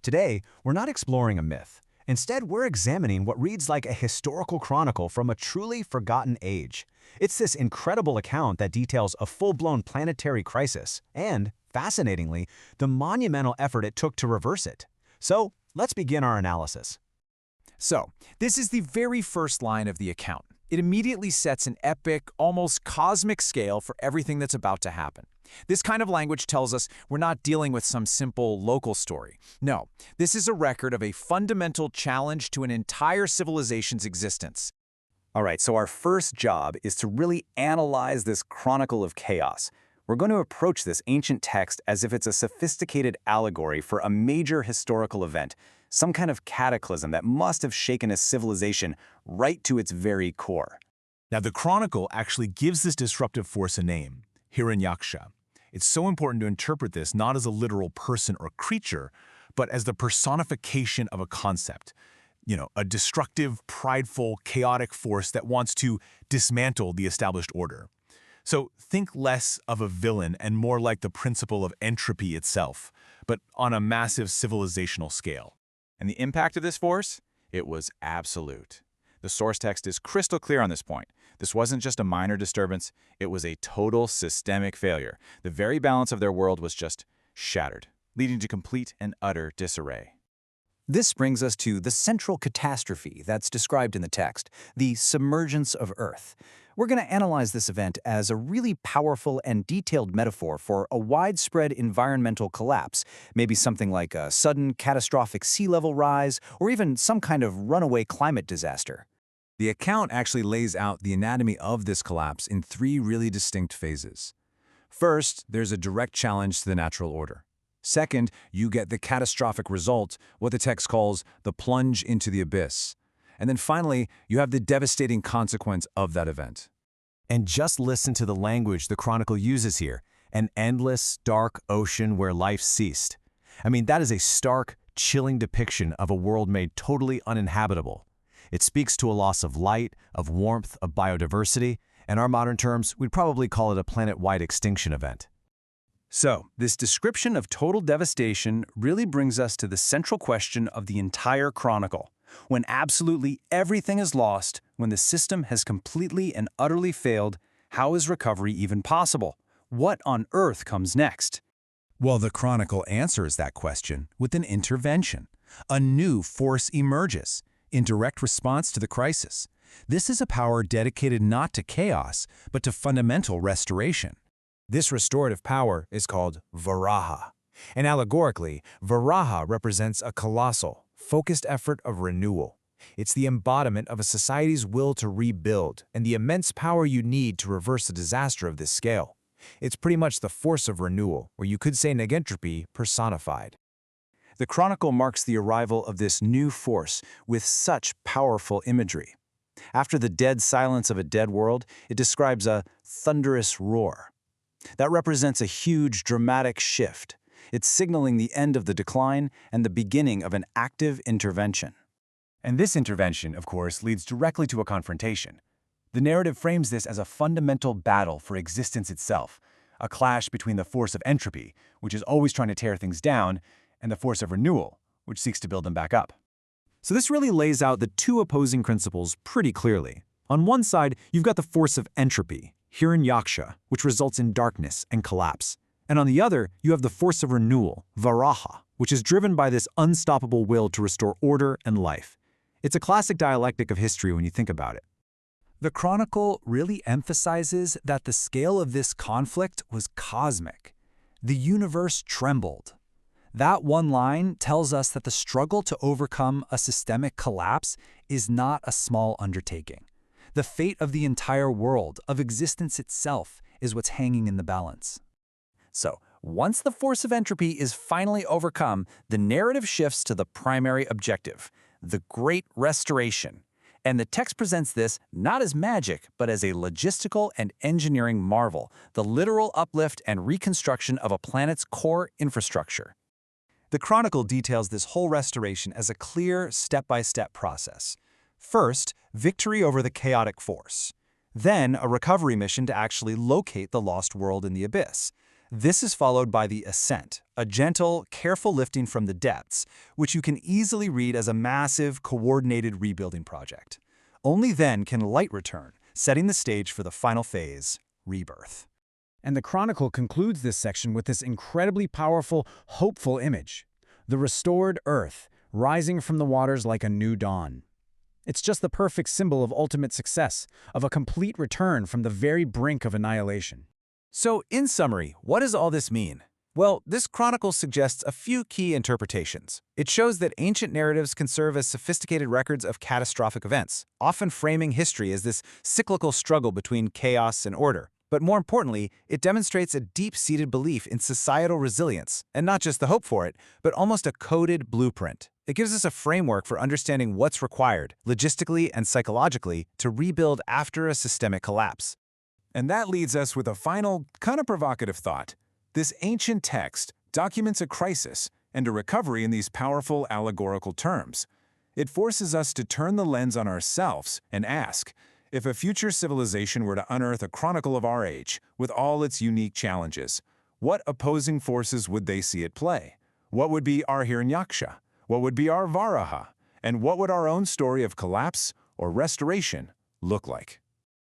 Today, we're not exploring a myth. Instead, we're examining what reads like a historical chronicle from a truly forgotten age. It's this incredible account that details a full-blown planetary crisis and, fascinatingly, the monumental effort it took to reverse it. So, let's begin our analysis. So, this is the very first line of the account. It immediately sets an epic, almost cosmic scale for everything that's about to happen. This kind of language tells us we're not dealing with some simple local story. No, this is a record of a fundamental challenge to an entire civilization's existence. All right, so our first job is to really analyze this chronicle of chaos. We're going to approach this ancient text as if it's a sophisticated allegory for a major historical event, some kind of cataclysm that must have shaken a civilization right to its very core. Now, the Chronicle actually gives this disruptive force a name, Hiranyaksha. It's so important to interpret this not as a literal person or creature, but as the personification of a concept. A destructive, prideful, chaotic force that wants to dismantle the established order. So think less of a villain and more like the principle of entropy itself, but on a massive civilizational scale. And the impact of this force? It was absolute. The source text is crystal clear on this point. This wasn't just a minor disturbance, it was a total systemic failure. The very balance of their world was just shattered, leading to complete and utter disarray. This brings us to the central catastrophe that's described in the text, the submergence of Earth. We're going to analyze this event as a really powerful and detailed metaphor for a widespread environmental collapse, maybe something like a sudden catastrophic sea level rise, or even some kind of runaway climate disaster. The account actually lays out the anatomy of this collapse in three really distinct phases. First, there's a direct challenge to the natural order. Second, you get the catastrophic result, what the text calls the plunge into the abyss. And then finally, you have the devastating consequence of that event. And just listen to the language the Chronicle uses here, an endless, dark ocean where life ceased. That is a stark, chilling depiction of a world made totally uninhabitable. It speaks to a loss of light, of warmth, of biodiversity. In our modern terms, we'd probably call it a planet-wide extinction event. So, this description of total devastation really brings us to the central question of the entire chronicle. When absolutely everything is lost, when the system has completely and utterly failed, how is recovery even possible? What on earth comes next? Well, the Chronicle answers that question with an intervention. A new force emerges in direct response to the crisis. This is a power dedicated not to chaos, but to fundamental restoration. This restorative power is called Varaha. And allegorically, Varaha represents a colossal, focused effort of renewal. It's the embodiment of a society's will to rebuild and the immense power you need to reverse a disaster of this scale. It's pretty much the force of renewal, or you could say negentropy personified. The Chronicle marks the arrival of this new force with such powerful imagery. After the dead silence of a dead world, it describes a thunderous roar. That represents a huge, dramatic shift. It's signaling the end of the decline and the beginning of an active intervention. And this intervention, of course, leads directly to a confrontation. The narrative frames this as a fundamental battle for existence itself, a clash between the force of entropy, which is always trying to tear things down, and the force of renewal, which seeks to build them back up. So this really lays out the two opposing principles pretty clearly. On one side, you've got the force of entropy, Hiranyaksha, which results in darkness and collapse. And on the other, you have the force of renewal, Varaha, which is driven by this unstoppable will to restore order and life. It's a classic dialectic of history when you think about it. The Chronicle really emphasizes that the scale of this conflict was cosmic. The universe trembled. That one line tells us that the struggle to overcome a systemic collapse is not a small undertaking. The fate of the entire world, of existence itself, is what's hanging in the balance. So, once the force of entropy is finally overcome, the narrative shifts to the primary objective, the Great Restoration. And the text presents this not as magic, but as a logistical and engineering marvel, the literal uplift and reconstruction of a planet's core infrastructure. The Chronicle details this whole restoration as a clear, step-by-step process. First, victory over the chaotic force. Then, a recovery mission to actually locate the lost world in the abyss. This is followed by the ascent, a gentle, careful lifting from the depths, which you can easily read as a massive, coordinated rebuilding project. Only then can light return, setting the stage for the final phase, rebirth. And the Chronicle concludes this section with this incredibly powerful, hopeful image. The restored earth, rising from the waters like a new dawn. It's just the perfect symbol of ultimate success, of a complete return from the very brink of annihilation. So, in summary, what does all this mean? Well, this chronicle suggests a few key interpretations. It shows that ancient narratives can serve as sophisticated records of catastrophic events, often framing history as this cyclical struggle between chaos and order. But more importantly, it demonstrates a deep-seated belief in societal resilience, and not just the hope for it, but almost a coded blueprint. It gives us a framework for understanding what's required, logistically and psychologically, to rebuild after a systemic collapse. And that leads us with a final, kind of provocative thought. This ancient text documents a crisis and a recovery in these powerful allegorical terms. It forces us to turn the lens on ourselves and ask, if a future civilization were to unearth a chronicle of our age, with all its unique challenges, what opposing forces would they see at play? What would be our Hiranyaksha? What would be our Varaha? And what would our own story of collapse or restoration look like?